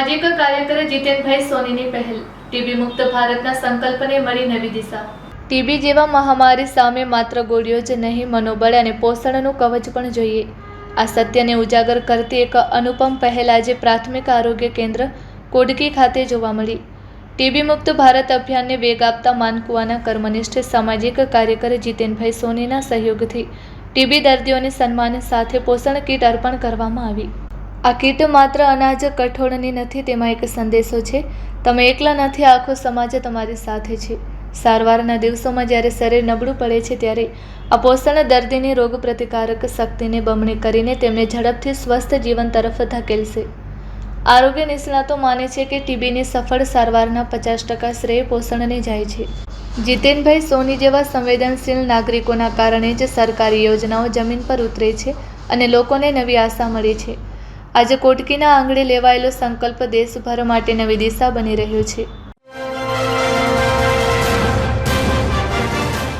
સામાજિક કાર્યકર જીતેનભાઈ સોનીની પહેલ ટીબી મુક્ત ભારતના સંકલ્પને મળી નવી દિશા। ટીબી જેવા મહામારી સામે માત્ર ગોળીઓ જ નહીં, મનોબળ અને પોષણનું કવચ પણ જોઈએ। આ સત્યને ઉજાગર કરતી એક અનુપમ પહેલ આજે પ્રાથમિક આરોગ્ય કેન્દ્ર કોડકી ખાતે જોવા મળી। ટીબી મુક્ત ભારત અભિયાનને વેગ આપતા માનકુવાના કર્મનિષ્ઠ સામાજિક કાર્યકર જીતેનભાઈ સોનીના સહયોગથી ટીબી દર્દીઓને સન્માન સાથે પોષણ કીટ અર્પણ કરવામાં આવી। આ કીટ માત્ર અનાજ કઠોળની નથી, તેમાં એક સંદેશો છે, તમે એકલા નથી, આખો સમાજ તમારી સાથે છે। સારવારના દિવસોમાં જ્યારે શરીર નબળું પડે છે, ત્યારે આ પોષણ દર્દીની રોગ પ્રતિકારક શક્તિને બમણી કરીને તેમને ઝડપથી સ્વસ્થ જીવન તરફ ધકેલશે। આરોગ્ય નિષ્ણાતો માને છે કે ટીબીની સફળ સારવારના 50% શ્રેય પોષણને જાય છે। જીતેનભાઈ સોની જેવા સંવેદનશીલ નાગરિકોના કારણે જ સરકારી યોજનાઓ જમીન પર ઉતરે છે અને લોકોને નવી આશા મળી છે। આજે કોટકીના આંગણે લેવાયેલો સંકલ્પ દેશભર માટે નવી દિશા બની રહ્યો છે।